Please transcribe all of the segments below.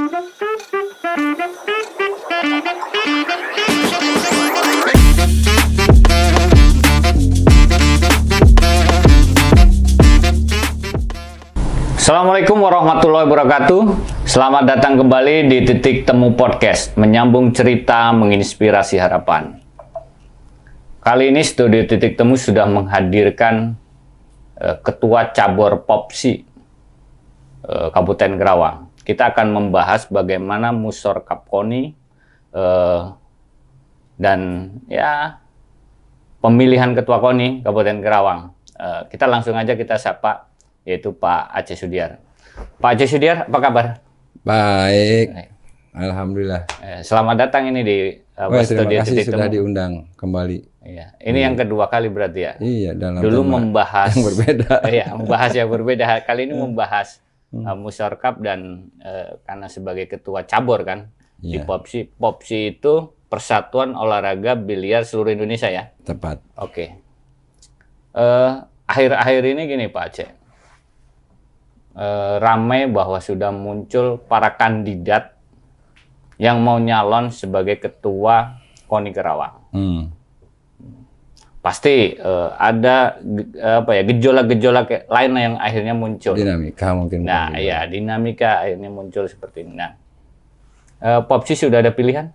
Assalamualaikum warahmatullahi wabarakatuh. Selamat datang kembali di Titik Temu Podcast, menyambung cerita menginspirasi harapan. Kali ini studio Titik Temu sudah menghadirkan Ketua Cabur Popsi Kabupaten Kerawang. Kita akan membahas bagaimana Musyawarah KONI dan ya pemilihan Ketua KONI Kabupaten Kerawang. Kita langsung aja kita sapa, yaitu Pak Aceh Sudiar. Pak Aceh Sudiar, apa kabar? Baik, alhamdulillah. Selamat datang ini di studio Titik Temu. Terima kasih sudah diundang kembali. Iya, ini yang kedua kali berarti ya. Iya, dalam dulu membahas yang berbeda. Iya, membahas yang berbeda. Kali ini membahas Musyawarah Cup dan karena sebagai ketua cabur kan di Popsi. Popsi itu Persatuan Olahraga Biliar Seluruh Indonesia ya. Tepat. Oke. Akhir-akhir ini gini Pak Aceh. Ramai bahwa sudah muncul para kandidat yang mau nyalon sebagai ketua KONI Kerawang. Pasti ada gejolak-gejolak lain yang akhirnya muncul. Dinamika mungkin. Nah, ya dinamika akhirnya muncul seperti ini. Nah, Popsi sudah ada pilihan?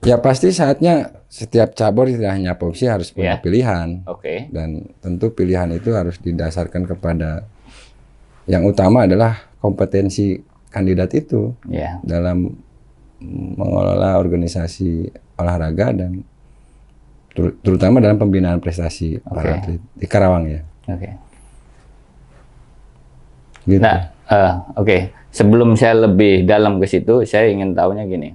Ya pasti saatnya setiap cabur tidak hanya Popsi harus punya pilihan. Oke. Dan tentu pilihan itu harus didasarkan kepada yang utama adalah kompetensi kandidat itu dalam mengelola organisasi olahraga dan terutama dalam pembinaan prestasi para atlet di Karawang ya. Oke. Gitu. Nah, oke. Sebelum saya lebih dalam ke situ, saya ingin tahunya gini.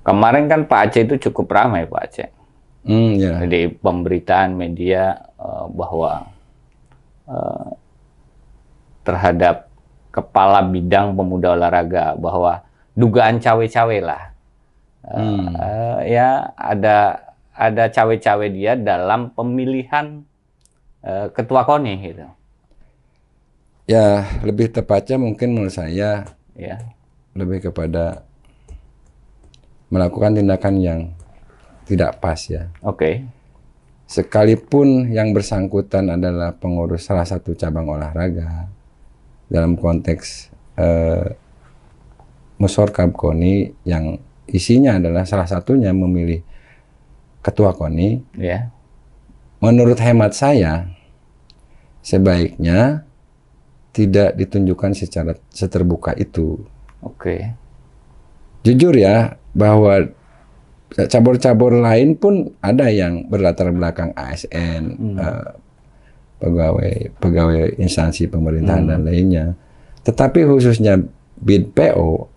Kemarin kan Pak Aceh itu cukup ramai Pak Aceh. Di pemberitaan media bahwa terhadap kepala bidang pemuda olahraga bahwa dugaan cawe-cawe lah. Ya ada cawe-cawe dia dalam pemilihan ketua KONI gitu. Ya lebih tepatnya mungkin menurut saya lebih kepada melakukan tindakan yang tidak pas ya. Oke. Sekalipun yang bersangkutan adalah pengurus salah satu cabang olahraga dalam konteks Musyawarah KONI yang isinya adalah salah satunya memilih ketua KONI. Menurut hemat saya sebaiknya tidak ditunjukkan secara seterbuka itu. Oke. Jujur ya bahwa cabur-cabur lain pun ada yang berlatar belakang ASN, pegawai instansi pemerintahan dan lainnya. Tetapi khususnya BID PO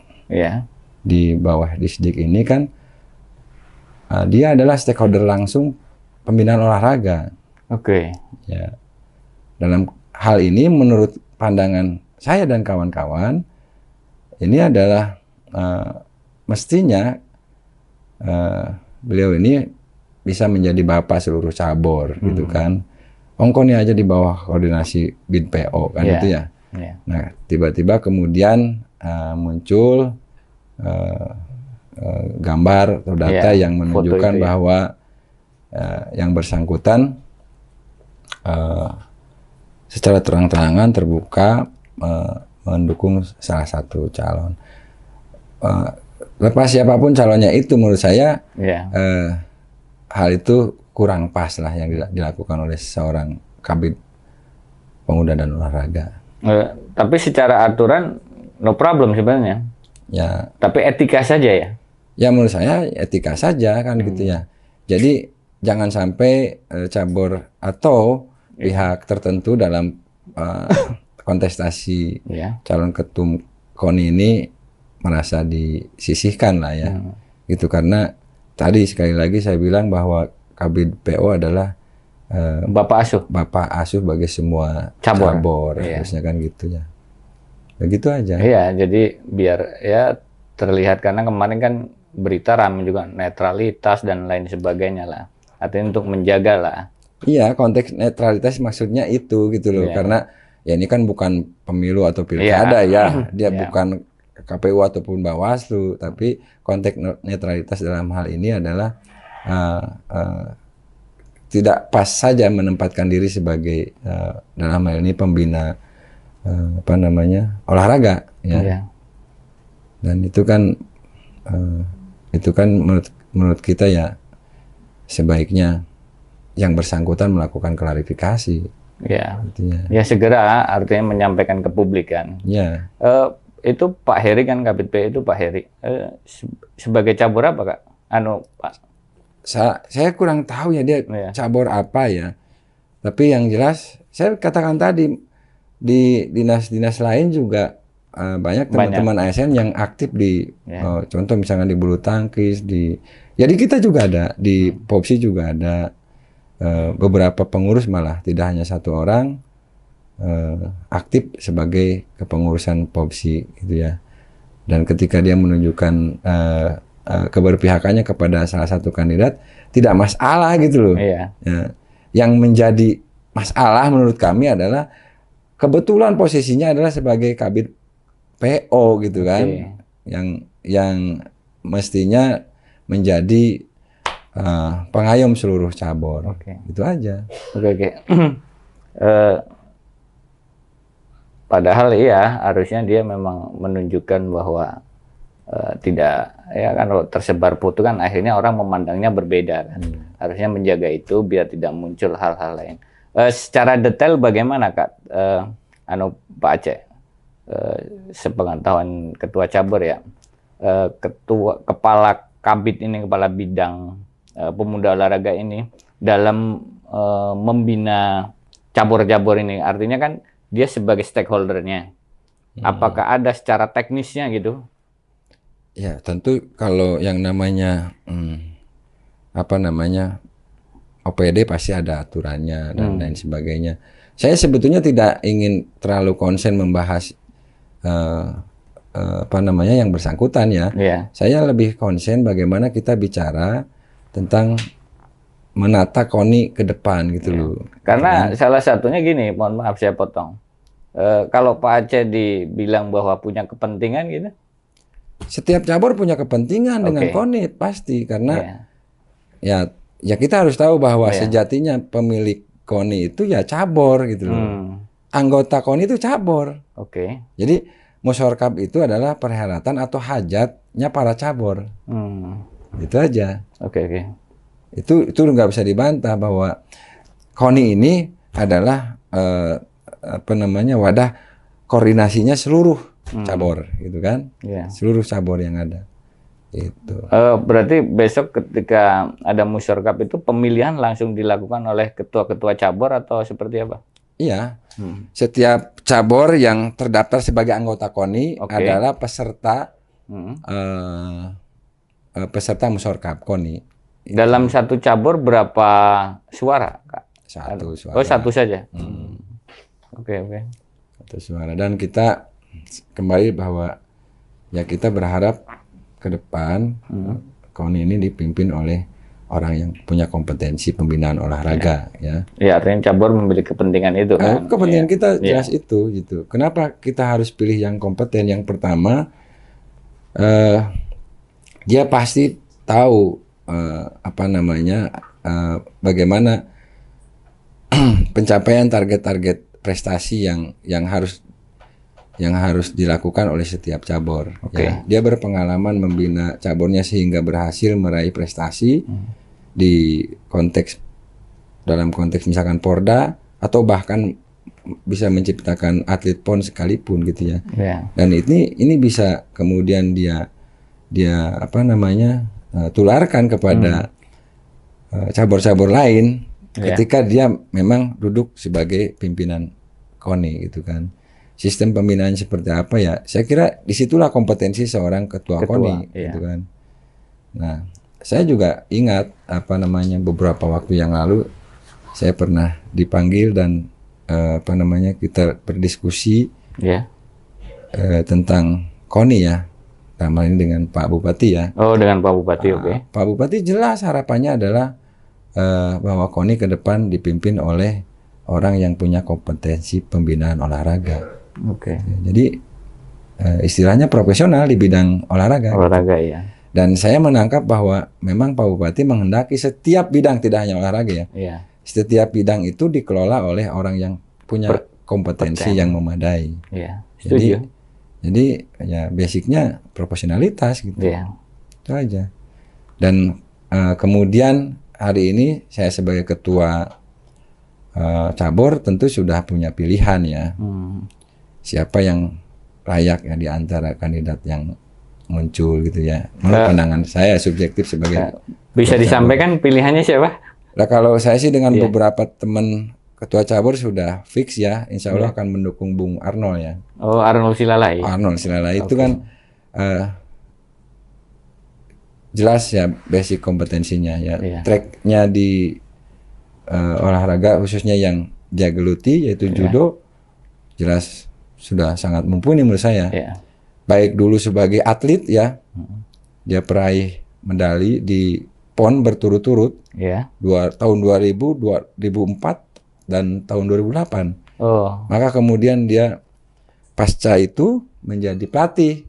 di bawah Disdik ini kan dia adalah stakeholder langsung pembinaan olahraga. Oke. Ya. Dalam hal ini menurut pandangan saya dan kawan-kawan ini adalah mestinya beliau ini bisa menjadi bapak seluruh cabur gitu kan. KONI aja di bawah koordinasi BID PO kan itu ya. Nah, tiba-tiba kemudian muncul gambar atau data yang menunjukkan bahwa yang bersangkutan secara terang-terangan terbuka mendukung salah satu calon. Lepas siapapun calonnya itu menurut saya hal itu kurang pas lah yang dilakukan oleh seorang Kabid Pemuda dan Olahraga. Tapi secara aturan no problem sebenarnya. Ya. Tapi etika saja ya. Ya menurut saya etika saja kan gitu ya. Jadi jangan sampai cabur atau pihak tertentu dalam kontestasi calon ketum KONI ini merasa disisihkan lah ya. Gitu karena tadi sekali lagi saya bilang bahwa Kabid PO adalah Bapak asuh bagi semua cabur. Harusnya kan gitu ya. Begitu aja. Iya, jadi biar ya terlihat karena kemarin kan berita ramai juga netralitas dan lain sebagainya lah. Artinya untuk menjaga lah. Iya, konteks netralitas maksudnya itu gitu loh. Karena ya ini kan bukan pemilu atau pilkada ya, dia bukan KPU ataupun Bawaslu, tapi konteks netralitas dalam hal ini adalah tidak pas saja menempatkan diri sebagai dalam hal ini pembina olahraga ya. Dan itu kan menurut kita ya sebaiknya yang bersangkutan melakukan klarifikasi. Ya, ya segera artinya menyampaikan ke publik kan. Ya. Itu Pak Heri kan, Kabid PO itu Pak Heri. Sebagai cabur apa Kak? Pak. Saya kurang tahu ya dia cabur apa ya. Tapi yang jelas saya katakan tadi di dinas-dinas lain juga banyak teman-teman ASN yang aktif di contoh misalnya di bulu tangkis, jadi kita juga ada di Popsi juga ada beberapa pengurus, malah tidak hanya satu orang aktif sebagai kepengurusan Popsi gitu ya. Dan ketika dia menunjukkan keberpihakannya kepada salah satu kandidat, tidak masalah gitu loh. Ya. Yang menjadi masalah menurut kami adalah kebetulan posisinya adalah sebagai Kabid PO gitu kan, yang mestinya menjadi pengayom seluruh cabur. Itu aja. Padahal iya harusnya dia memang menunjukkan bahwa tidak ya kan, kalau tersebar foto kan akhirnya orang memandangnya berbeda kan. Harusnya menjaga itu biar tidak muncul hal-hal lain. Secara detail bagaimana Kak Pak Aceh, sepengetahuan ketua cabur ya, kepala kabid ini, kepala bidang pemuda olahraga ini dalam membina cabur-cabur ini, artinya kan dia sebagai stakeholdernya. Apakah ada secara teknisnya gitu? Ya tentu kalau yang namanya OPD pasti ada aturannya dan lain sebagainya. Saya sebetulnya tidak ingin terlalu konsen membahas yang bersangkutan ya. Saya lebih konsen bagaimana kita bicara tentang menata KONI ke depan gitu loh. Karena salah satunya gini, mohon maaf saya potong. Kalau Pak Aceh dibilang bahwa punya kepentingan gitu. Setiap cabur punya kepentingan dengan KONI pasti, karena ya kita harus tahu bahwa sejatinya pemilik KONI itu ya cabur gitu loh. Anggota KONI itu cabur. Jadi musyawarah itu adalah perhelatan atau hajatnya para cabur. Itu aja. Itu nggak bisa dibantah bahwa KONI ini adalah wadah koordinasinya seluruh cabur gitu kan. Seluruh cabur yang ada. Itu. Berarti besok ketika ada musyawarah itu pemilihan langsung dilakukan oleh ketua-ketua cabur atau seperti apa? Iya. Setiap cabur yang terdaftar sebagai anggota KONI adalah peserta peserta musyawarah KONI. Dalam satu cabur berapa suara, Kak? Satu suara. Oh, satu saja. Satu suara. Dan kita kembali bahwa ya kita berharap ke depan KONI ini dipimpin oleh orang yang punya kompetensi pembinaan olahraga ya. Ya, artinya cabur memiliki kepentingan itu kan. Kepentingan kita jelas itu gitu. Kenapa kita harus pilih yang kompeten? Yang pertama dia pasti tahu bagaimana pencapaian target-target prestasi yang harus dilakukan oleh setiap cabur. Ya. Dia berpengalaman membina caburnya sehingga berhasil meraih prestasi dalam konteks misalkan Porda atau bahkan bisa menciptakan atlet PON sekalipun gitu ya. Dan ini bisa kemudian dia tularkan kepada cabur-cabur lain ketika dia memang duduk sebagai pimpinan KONI gitu kan. Sistem pembinaan seperti apa ya? Saya kira disitulah kompetensi seorang ketua KONI gitu kan. Nah, saya juga ingat beberapa waktu yang lalu saya pernah dipanggil dan kita berdiskusi tentang KONI ya. Dalam hal ini dengan Pak Bupati ya. Oh, dengan Pak Bupati, Pak Bupati jelas harapannya adalah bahwa KONI ke depan dipimpin oleh orang yang punya kompetensi pembinaan olahraga. Oke. Jadi istilahnya profesional di bidang olahraga. Olahraga ya. Dan saya menangkap bahwa memang Pak Bupati menghendaki setiap bidang, tidak hanya olahraga ya. Iya. Setiap bidang itu dikelola oleh orang yang punya kompetensi yang memadai. Iya. Setuju. Jadi ya basicnya profesionalitas gitu. Iya. Itu aja. Dan kemudian hari ini saya sebagai ketua cabur tentu sudah punya pilihan ya. Siapa yang layak ya di antara kandidat yang muncul gitu ya. Menurut pandangan saya subjektif sebagai bisa disampaikan pilihannya siapa? Nah, kalau saya sih dengan beberapa teman ketua cabur sudah fix ya, insya Allah akan mendukung Bung Arnold ya. Oh, Arnold Silalai. Arnold Silalai itu kan jelas ya basic kompetensinya ya. Tracknya di olahraga khususnya yang dia geluti yaitu judo jelas sudah sangat mumpuni menurut saya. Baik dulu sebagai atlet ya, dia peraih medali di PON berturut-turut. Tahun 2000, 2004 dan tahun 2008. Maka kemudian dia pasca itu menjadi pelatih.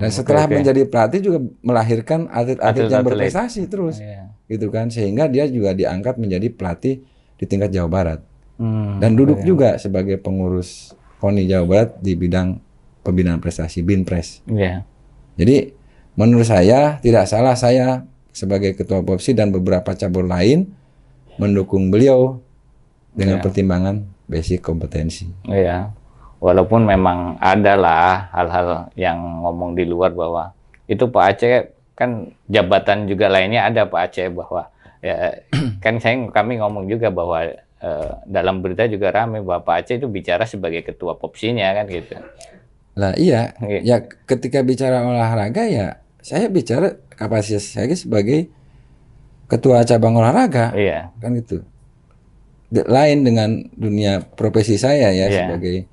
Dan setelah menjadi pelatih juga melahirkan atlet-atlet yang berprestasi terus. Gitu kan, sehingga dia juga diangkat menjadi pelatih di tingkat Jawa Barat. Dan duduk juga sebagai pengurus KONI Jawa Barat di bidang pembinaan prestasi Binpres. Jadi menurut saya tidak salah saya sebagai ketua POPSI dan beberapa cabur lain mendukung beliau dengan pertimbangan basic kompetensi. Walaupun memang ada lah hal-hal yang ngomong di luar bahwa itu Pak Aceh kan jabatan juga lainnya ada Pak Aceh bahwa ya kan kami ngomong juga bahwa dalam berita juga ramai bahwa Pak Aceh itu bicara sebagai ketua POPSI-nya kan gitu. Lah iya, ya ketika bicara olahraga ya saya bicara kapasitas saya sebagai ketua cabang olahraga. Kan gitu. Lain dengan dunia profesi saya ya sebagai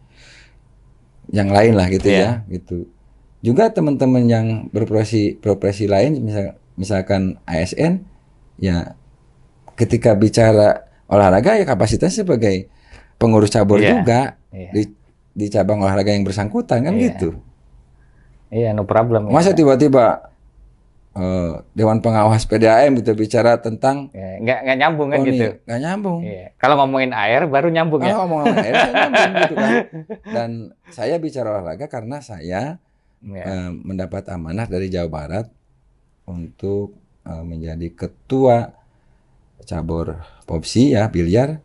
yang lain lah gitu ya gitu. Juga teman-teman yang berprofesi lain misalkan ASN ya ketika bicara olahraga ya kapasitasnya sebagai pengurus cabur juga di cabang olahraga yang bersangkutan kan gitu. No problem. Masa tiba-tiba Dewan Pengawas PDAM gitu bicara tentang nggak nyambung kan gitu. Nggak nyambung. Kalau ngomongin air baru nyambung ya. Kalau ngomongin air saya nyambung gitu kan. Dan saya bicara olahraga karena saya mendapat amanah dari Jawa Barat untuk menjadi ketua cabur POPSI ya biliar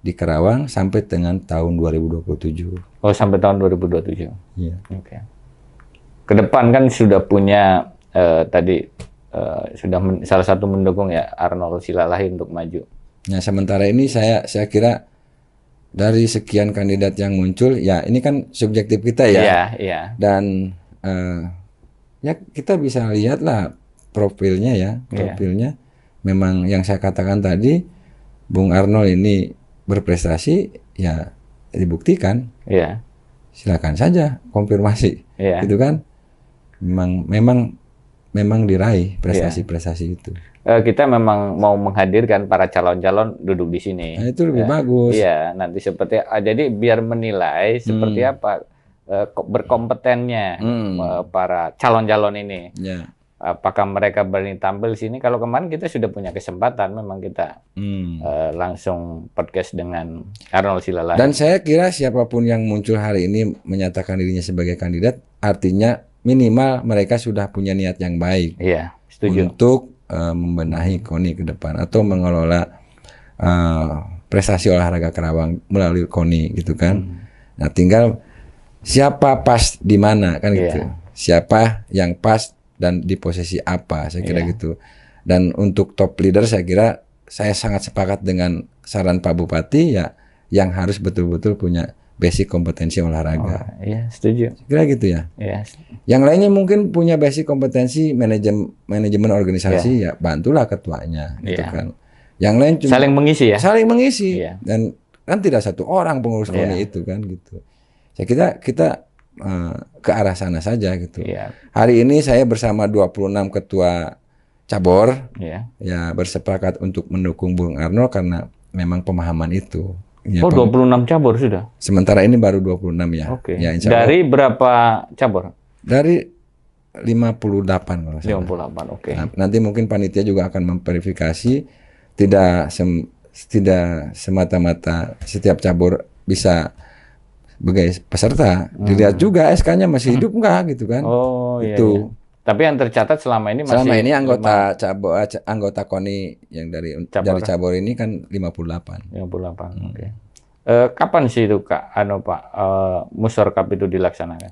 di Karawang sampai dengan tahun 2027. Oh, sampai tahun 2027. Iya. Oke. Ke depan kan sudah punya tadi sudah salah satu mendukung ya Arnold Silalai untuk maju. Nah, sementara ini saya kira dari sekian kandidat yang muncul ya ini kan subjektif kita ya. Dan ya kita bisa lihatlah profilnya ya, profilnya memang yang saya katakan tadi Bung Arnold ini berprestasi ya dibuktikan. Silakan saja konfirmasi. Gitu kan. Memang diraih prestasi-prestasi itu. Kita memang mau menghadirkan para calon-calon duduk di sini. Nah, itu lebih bagus. Iya, nanti seperti jadi biar menilai seperti apa berkompetennya para calon-calon ini. Apakah mereka berani tampil di sini? Kalau kemarin kita sudah punya kesempatan, memang kita langsung podcast dengan Arnold Silalai. Dan saya kira siapapun yang muncul hari ini menyatakan dirinya sebagai kandidat, artinya minimal mereka sudah punya niat yang baik. Setuju. Untuk membenahi KONI ke depan atau mengelola prestasi olahraga Karawang melalui KONI gitu kan. Nah, tinggal siapa pas di mana kan gitu. Siapa yang pas dan di posisi apa, saya kira gitu. Dan untuk top leader saya kira saya sangat sepakat dengan saran Pak Bupati ya yang harus betul-betul punya basic kompetensi olahraga. Setuju. Kira gitu ya. Yang lainnya mungkin punya basic kompetensi manajemen organisasi ya bantulah ketuanya gitu kan. Yang lain cuma saling mengisi ya. Saling mengisi. Dan kan tidak satu orang pengurus KONI itu kan gitu. Saya kira kita ke arah sana saja gitu. Hari ini saya bersama 26 ketua cabur ya bersepakat untuk mendukung Bung Arnold karena memang pemahaman itu. Ya, Oh, 26 cabur sudah. sementara ini baru 26 ya. Oke. Ya, insya Allah. Dari berapa cabur? Dari 58 kalau salah. 58. Oke. Nah, nanti mungkin panitia juga akan memverifikasi, tidak semata-mata setiap cabur bisa sebagai peserta. Dilihat juga SK-nya masih hidup enggak gitu kan. Oh, iya, Itu. iya. Tapi yang tercatat selama ini masih Selama ini anggota KONI yang dari cabur ini kan 58. 58. Oke. Kapan sih itu Kak, Pak, Musyorkap itu dilaksanakan?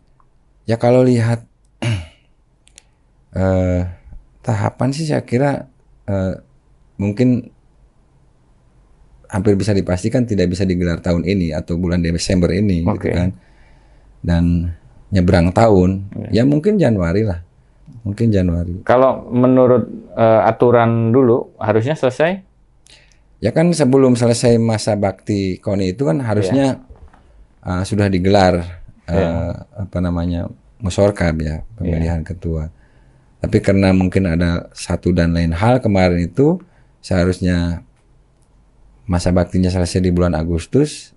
Ya kalau lihat tahapan sih saya kira mungkin hampir bisa dipastikan tidak bisa digelar tahun ini atau bulan Desember ini gitu kan. Dan nyebrang tahun, ya mungkin Januari lah. Mungkin Januari. Kalau menurut aturan dulu harusnya selesai? Ya kan sebelum selesai masa bakti KONI itu kan harusnya sudah digelar musyorkap ya, pemilihan ketua. Tapi karena mungkin ada satu dan lain hal kemarin itu seharusnya masa baktinya selesai di bulan Agustus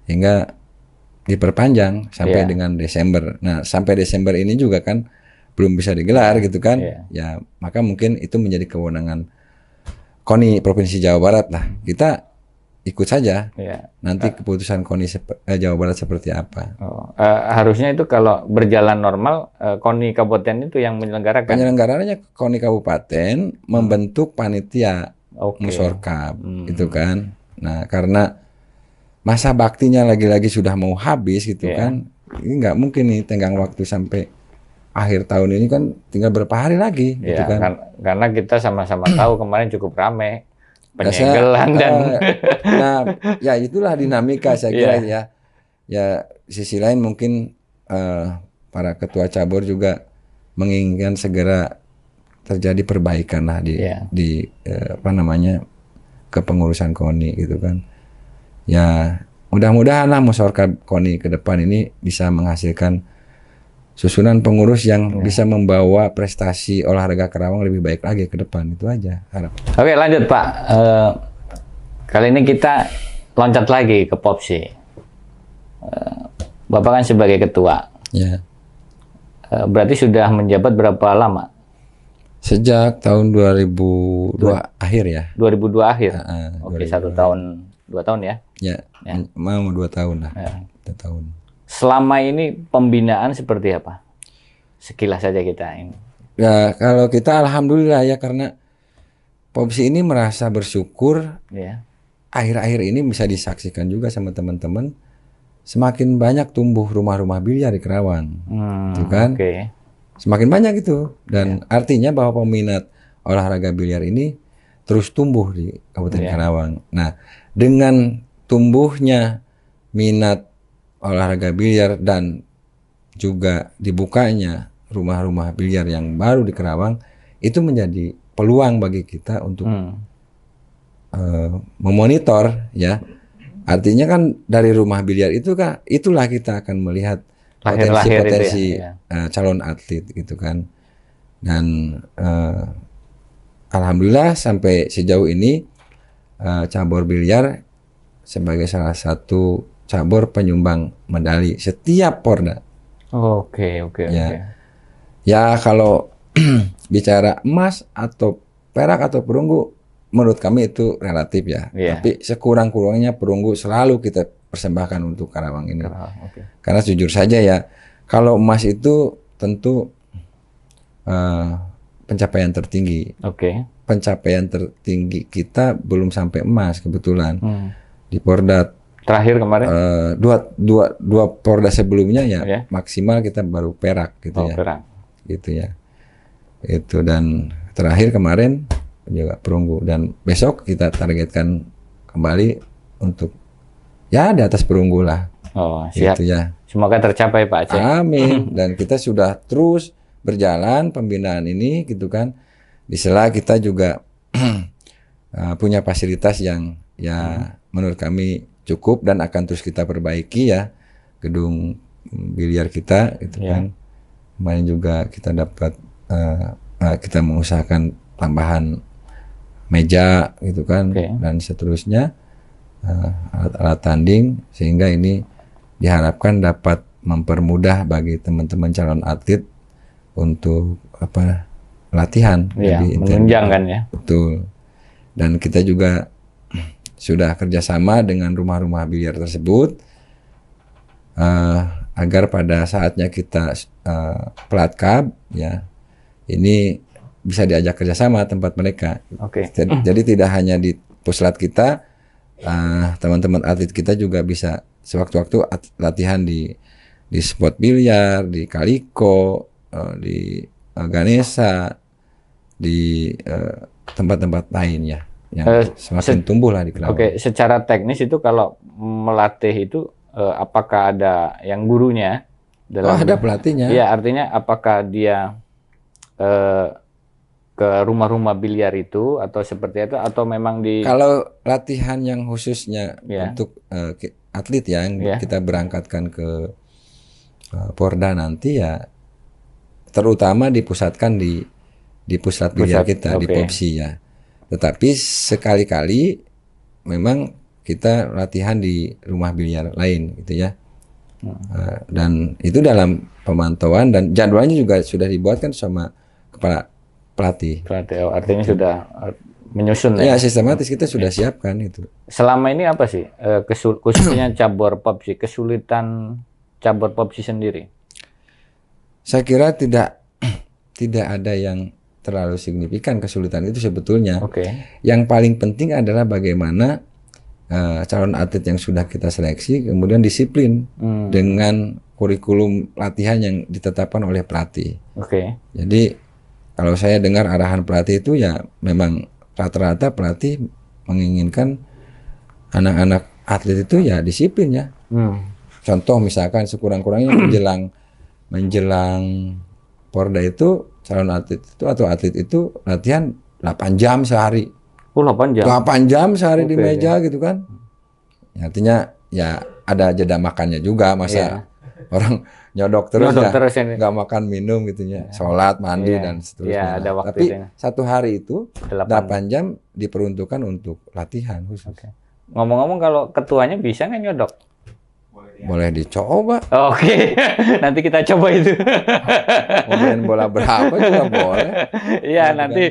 hingga diperpanjang sampai dengan Desember. Nah, sampai Desember ini juga kan belum bisa digelar gitu kan. Ya, maka mungkin itu menjadi kewenangan KONI Provinsi Jawa Barat lah. Kita ikut saja. Nanti keputusan KONI Jawa Barat seperti apa. Harusnya itu kalau berjalan normal KONI Kabupaten itu yang menyelenggarakan. Penyelenggaranya KONI Kabupaten membentuk panitia musyorkap gitu kan. Nah, karena masa baktinya lagi-lagi sudah mau habis gitu kan. Ini nggak mungkin nih tenggang waktu sampai akhir tahun ini kan tinggal berapa hari lagi gitu kan. Karena kita sama-sama tahu kemarin cukup ramai penyegelan dan nah ya itulah dinamika saya kira ya. Ya sisi lain mungkin para ketua cabur juga menginginkan segera terjadi perbaikan lah di kepengurusan KONI gitu kan. Ya mudah-mudahan lah musyorkap KONI ke depan ini bisa menghasilkan susunan pengurus yang bisa membawa prestasi olahraga Karawang lebih baik lagi ke depan. Itu aja harap. Oke, lanjut Pak. Kali ini kita loncat lagi ke Popsi. Bapak kan sebagai ketua. Ya. Berarti sudah menjabat berapa lama? Sejak tahun 2002 akhir ya. 2002 akhir. Oke, 1 tahun, 2 tahun ya? Ya. Mau 2 tahun lah. 2 tahun. Selama ini pembinaan seperti apa? Sekilas saja kita ini. Ya, kalau kita alhamdulillah ya karena Popsi ini merasa bersyukur. Akhir-akhir ini bisa disaksikan juga sama teman-teman. Semakin banyak tumbuh rumah-rumah biliar di Karawang. Gitu kan? Semakin banyak itu. Dan artinya bahwa peminat olahraga biliar ini terus tumbuh di Kabupaten Karawang. Nah, dengan tumbuhnya minat olahraga biliar dan juga dibukanya rumah-rumah biliar yang baru di Karawang, itu menjadi peluang bagi kita untuk memonitor ya. Artinya kan dari rumah biliar itu kan itulah kita akan melihat potensi calon atlet gitu kan. Dan alhamdulillah sampai sejauh ini cabur biliar sebagai salah satu cabur penyumbang medali setiap Porda. Oke. Ya kalau bicara emas atau perak atau perunggu, menurut kami itu relatif ya. Tapi sekurang-kurangnya perunggu selalu kita persembahkan untuk Karawang ini. Karena jujur saja ya, kalau emas itu tentu pencapaian tertinggi. Pencapaian tertinggi kita belum sampai emas kebetulan. Di Porda terakhir kemarin dua Porda sebelumnya ya maksimal kita baru perak gitu ya. Gitu ya. Itu dan terakhir kemarin juga perunggu dan besok kita targetkan kembali untuk ya di atas perunggu lah. Siap. Gitu ya. Semoga tercapai Pak Aceh. Amin. Dan kita sudah terus berjalan pembinaan ini gitu kan. Di sela kita juga punya fasilitas yang ya menurut kami cukup dan akan terus kita perbaiki ya gedung biliar kita gitu kan. Kemarin juga kita dapat kita mengusahakan tambahan meja gitu kan, Oke. dan seterusnya, alat-alat tanding, sehingga ini diharapkan dapat mempermudah bagi teman-teman calon atlet untuk latihan Iya, lebih intens. menunjang kan ya. Betul. Dan kita juga sudah kerjasama dengan rumah-rumah biliar tersebut, agar pada saatnya kita pelat cup ya, ini bisa diajak kerjasama tempat mereka. Oke. Jadi tidak hanya di puslat kita, teman-teman atlet kita juga bisa sewaktu-waktu latihan di spot biliar, di Kaliko, di Ganesha, di tempat-tempat lainnya yang semakin tumbuh lah di Kerawang. Oke, secara teknis itu kalau melatih itu apakah ada yang gurunya dalam? Ada pelatihnya. Iya, artinya apakah dia ke rumah-rumah biliar itu atau seperti itu, atau memang di? Kalau latihan yang khususnya Ya. untuk atlet ya, yang Ya. kita berangkatkan ke Porda nanti ya, terutama dipusatkan di pusat biliar kita, di oke. Popsi ya. Tetapi sekali-kali memang kita latihan di rumah biliar lain gitu ya. Dan itu dalam pemantauan dan jadwalnya juga sudah dibuat kan sama kepala pelatih. Artinya sudah menyusun Ya, ya. sistematis kita sudah siapkan itu. Selama ini apa sih khususnya cabur Popsi, kesulitan cabur Popsi sendiri? Saya kira tidak ada yang terlalu signifikan kesulitan itu sebetulnya. Oke. Yang paling penting adalah bagaimana calon atlet yang sudah kita seleksi kemudian disiplin dengan kurikulum latihan yang ditetapkan oleh pelatih. Oke. Jadi kalau saya dengar arahan pelatih itu ya memang rata-rata pelatih menginginkan anak-anak atlet itu ya disiplin ya. Contoh misalkan sekurang-kurangnya menjelang Porda itu calon atlet itu atau atlet itu latihan 8 jam sehari. 8 jam. 8 jam sehari di Oke, meja gitu kan. Ya, artinya ya ada jeda makannya juga, masa orang nyodok terus Nyodok ya terus ini. nggak makan minum gitu ya, sholat mandi Iya. dan Iya, seterusnya. ada waktu Tapi itu. satu hari itu 8. 8 jam diperuntukkan untuk latihan khusus. Oke. Ngomong-ngomong, kalau ketuanya bisa nggak nyodok? Boleh dicoba, Oke, nanti kita coba itu. mau main bola berapa juga boleh. Iya, nanti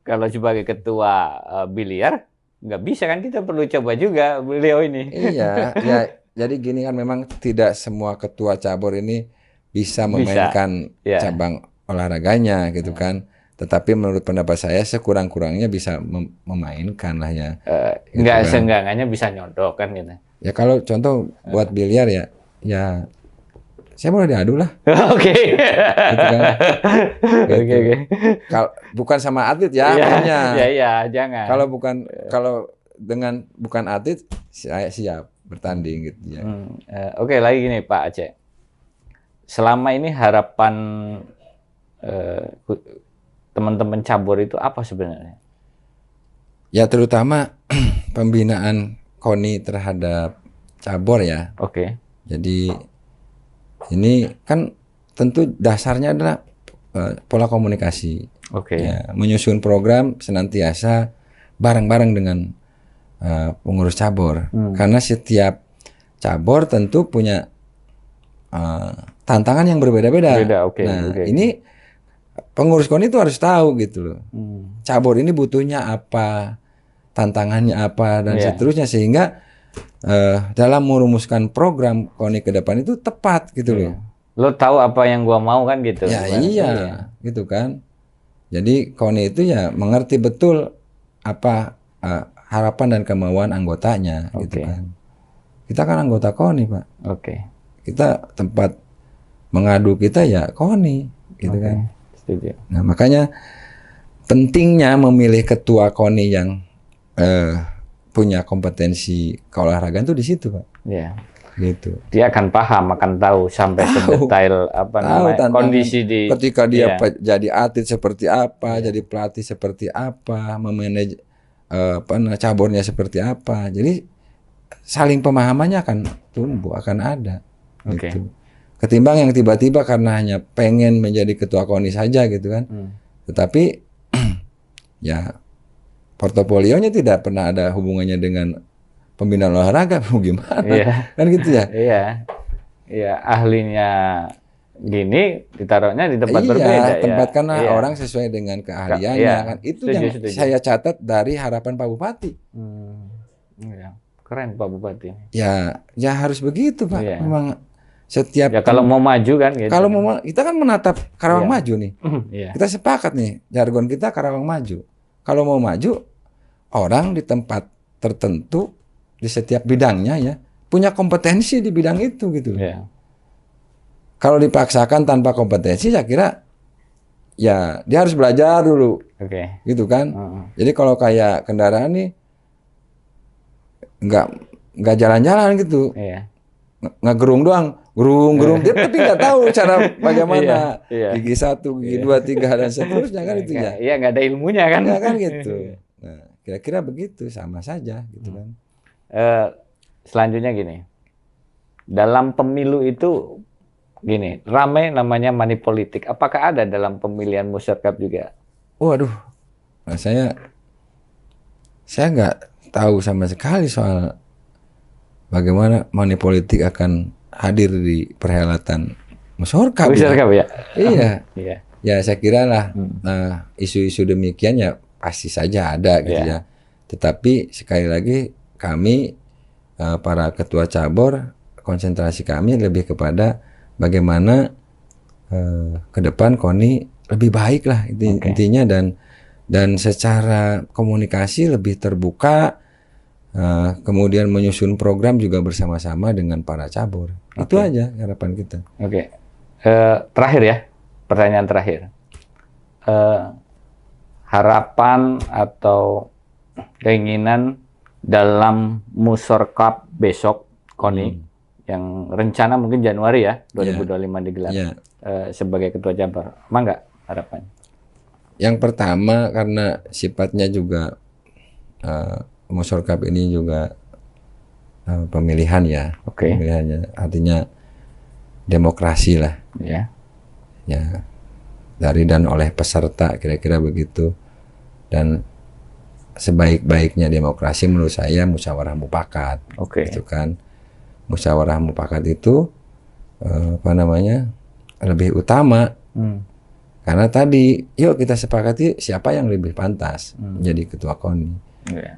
kalau sebagai ketua biliar nggak bisa kan, kita perlu coba juga beliau ini. Iya, ya jadi gini kan, memang tidak semua ketua cabur ini bisa memainkan ya. cabang olahraganya gitu kan. Tetapi menurut pendapat saya sekurang-kurangnya bisa memainkan lah ya. Gitu Nggak kan. seenggaknya bisa nyodok kan gitu. Ya kalau contoh buat biliar ya saya boleh diadu lah. Oke. Gitu kan. Gitu. Oke. Kalau bukan sama atlet ya, Iya, mainnya. iya, jangan. Kalau bukan atlet, saya siap bertanding gitu ya. Oke, lagi gini Pak Aceh. Selama ini harapan teman-teman cabur itu apa sebenarnya? Ya terutama pembinaan KONI terhadap cabur ya. Oke. Jadi ini kan tentu dasarnya adalah pola komunikasi. Oke. Ya, menyusun program senantiasa bareng-bareng dengan pengurus cabur. Karena setiap cabur tentu punya tantangan yang berbeda-beda. Beda, oke, Nah, oke. ini pengurus KONI itu harus tahu gitu loh. Cabur ini butuhnya apa, tantangannya apa, dan Iya. seterusnya, sehingga dalam merumuskan program KONI ke depan itu tepat gitu loh. Lo tahu apa yang gua mau kan gitu. Ya iya, gitu kan. Jadi KONI itu ya mengerti betul apa harapan dan kemauan anggotanya gitu Oke. kan. Kita kan anggota KONI, Pak. Oke. Kita tempat mengadu kita ya KONI gitu kan. Setuju. Nah, makanya pentingnya memilih ketua KONI yang punya kompetensi keolahragaan itu di situ, Pak. Iya. Gitu. Dia akan paham, akan tahu sampai sedetail apa namanya tantangan kondisi di ketika dia iya. jadi atlet seperti apa, jadi pelatih seperti apa, memanage caburnya seperti apa. Jadi saling pemahamannya akan tumbuh, akan ada. Oke. Gitu. Ketimbang yang tiba-tiba karena hanya pengen menjadi ketua KONI saja gitu kan. Tetapi ya portofolionya tidak pernah ada hubungannya dengan pembinaan olahraga, mau gimana? Iya. Kan gitu ya? Iya. Iya, ahlinya gini ditaruhnya di tempat Iya, berbeda ya. tempatkanlah Iya. orang sesuai dengan keahliannya Iya, kan. Itu setuju, yang setuju. saya catat dari harapan Pak Bupati. Iya. Keren Pak Bupati. Ya, ya harus begitu Pak. Iya. Memang setiap Ya kalau mau maju kan gitu. kalau mau kita kan menatap Karawang Iya. maju nih. Iya. Kita sepakat nih, jargon kita Karawang maju. Kalau mau maju, orang di tempat tertentu di setiap bidangnya ya punya kompetensi di bidang itu gitu. Iya. Kalau dipaksakan tanpa kompetensi, saya kira ya dia harus belajar dulu, Oke. gitu kan. Jadi kalau kayak kendaraan nih nggak jalan-jalan gitu, Iya. ngegerung doang, gerung dia tapi nggak tahu cara bagaimana Iya. gigi 1, gigi 2, 3 dan seterusnya kan itu ya. Iya, nggak ada ilmunya kan. Ya kan gitu. Nah, kira-kira begitu, sama saja gitu kan. Selanjutnya gini. Dalam pemilu itu gini, ramai namanya money politik. Apakah ada dalam pemilihan Musyawarah juga? Waduh, nah, saya nggak tahu sama sekali soal bagaimana money politik akan hadir di perhelatan Musyawarah. Musyawarah ya? Iya. Iya. Ya saya kira lah isu-isu demikian ya pasti saja ada gitu ya. Tetapi sekali lagi kami para ketua cabur, konsentrasi kami lebih kepada bagaimana ke depan KONI lebih baik lah intinya, dan secara komunikasi lebih terbuka, kemudian menyusun program juga bersama-sama dengan para cabur. Itu aja harapan kita. Oke. Terakhir ya, pertanyaan terakhir. Harapan atau keinginan dalam Musyawarah besok KONI yang rencana mungkin Januari ya 2025 digelar sebagai ketua cabur, emang nggak harapannya? Yang pertama karena sifatnya juga Musyawarah ini juga pemilihan ya, pemilihannya artinya demokrasi lah, ya dari dan oleh peserta kira-kira begitu. Dan sebaik-baiknya demokrasi menurut saya musyawarah mufakat, gitu kan. Musyawarah mufakat itu lebih utama karena tadi yuk kita sepakati siapa yang lebih pantas menjadi ketua KONI.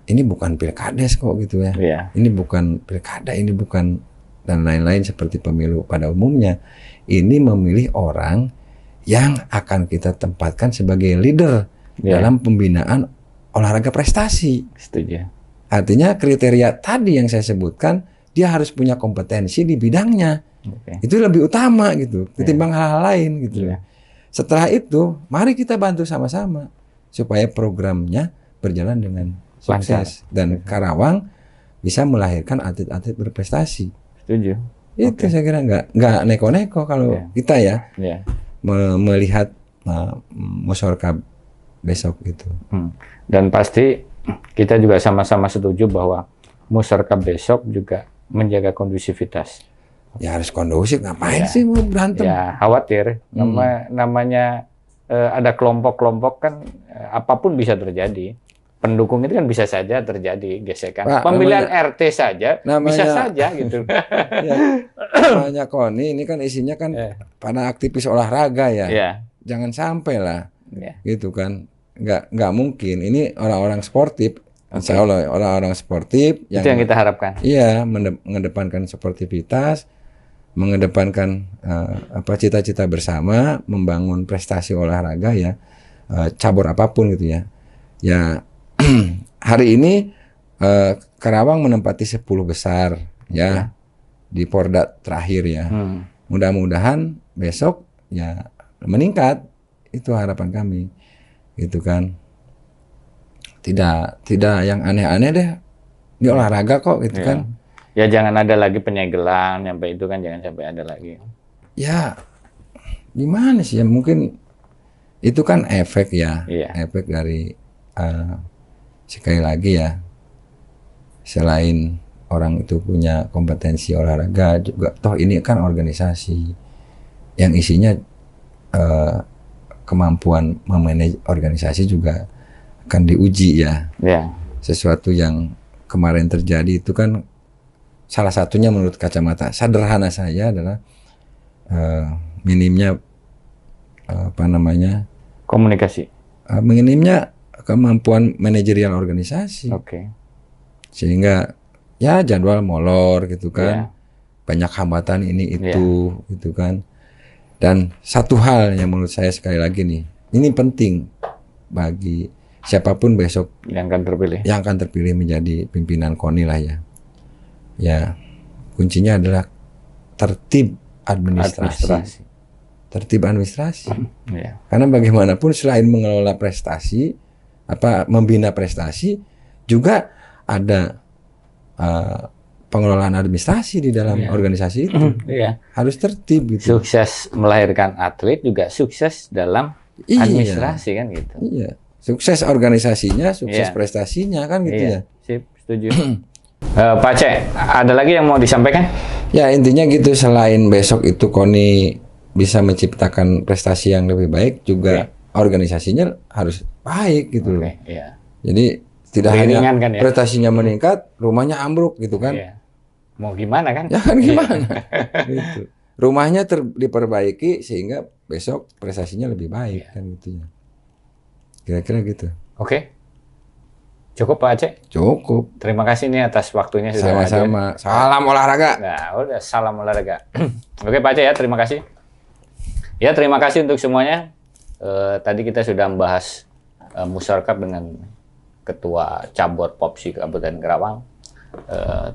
Ini bukan pilkades kok gitu ya. Ini bukan pilkada, ini bukan dan lain-lain seperti pemilu pada umumnya. Ini memilih orang yang akan kita tempatkan sebagai leader dalam pembinaan olahraga prestasi. Setuju. Artinya kriteria tadi yang saya sebutkan, dia harus punya kompetensi di bidangnya. Itu lebih utama gitu, ketimbang hal-hal lain gitu. Setelah itu, mari kita bantu sama-sama supaya programnya berjalan dengan sukses dan Karawang bisa melahirkan atlet-atlet berprestasi. Setuju. Itu saya kira nggak neko-neko kalau kita ya melihat Musyawarah besok gitu. Dan pasti kita juga sama-sama setuju bahwa Musyawarah besok juga menjaga kondusivitas. Ya harus kondusif, ngapain sih mau berantem? Ya khawatir, namanya ada kelompok-kelompok kan apapun bisa terjadi. Pendukung itu kan bisa saja terjadi gesekan. Pemilihan RT saja bisa saja gitu. Namanya KONI ini kan isinya kan para aktivis olahraga ya. Jangan sampai lah, gitu kan. Nggak mungkin. Ini orang-orang sportif. Insya Allah orang-orang sportif itu yang kita harapkan. Iya, mengedepankan sportivitas, mengedepankan cita-cita bersama, membangun prestasi olahraga ya, cabur apapun gitu ya. Ya hari ini Karawang menempati 10 besar ya di Porda terakhir ya. Mudah-mudahan besok ya meningkat, itu harapan kami, gitu kan. Tidak yang aneh-aneh deh. Ini olahraga kok gitu kan. Ya jangan ada lagi penyegelan, sampai itu kan jangan sampai ada lagi. Ya gimana sih ya, mungkin itu kan efek ya, efek dari sekali lagi ya, selain orang itu punya kompetensi olahraga juga, toh ini kan organisasi yang isinya kemampuan memanage organisasi juga akan diuji ya. Ya. Sesuatu yang kemarin terjadi itu kan salah satunya menurut kacamata sederhana saya adalah minimnya Komunikasi. minimnya kemampuan manajerial organisasi. Oke. Sehingga ya jadwal molor gitu kan. Ya. Banyak hambatan ini itu gitu kan. Dan satu hal yang menurut saya sekali lagi nih, ini penting bagi siapapun besok Yang akan terpilih menjadi pimpinan KONI lah ya. Ya, kuncinya adalah tertib administrasi. Tertib administrasi. Ya. Karena bagaimanapun selain mengelola prestasi, membina prestasi, juga ada pengelolaan administrasi di dalam organisasi itu. Iya. Harus tertib gitu. Sukses melahirkan atlet juga sukses dalam administrasi kan gitu. Iya. Sukses organisasinya, sukses prestasinya kan gitu ya. Sip, setuju. Pak Cek, ada lagi yang mau disampaikan? Ya intinya gitu, selain besok itu KONI bisa menciptakan prestasi yang lebih baik, juga organisasinya harus baik gitu loh. Iya. Jadi tidak hanya kan, ya? prestasinya meningkat, rumahnya ambruk gitu kan. Iya. Mau gimana kan? Ya kan gimana? Gitu. Rumahnya diperbaiki sehingga besok prestasinya lebih baik kan gitu ya. Kira-kira gitu. Oke. Cukup Pak Aceh? Cukup. Terima kasih nih atas waktunya sudah Sama-sama. Salam olahraga. Nah, udah salam olahraga. Oke Pak Aceh ya, terima kasih. Ya, terima kasih untuk semuanya. Tadi kita sudah membahas musyawarah dengan Ketua Cabur Popsi Kabupaten Karawang.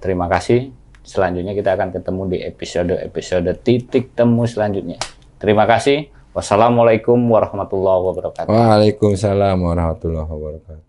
Terima kasih. Selanjutnya kita akan ketemu di episode titik temu selanjutnya. Terima kasih. Wassalamualaikum warahmatullahi wabarakatuh. Waalaikumsalam warahmatullahi wabarakatuh.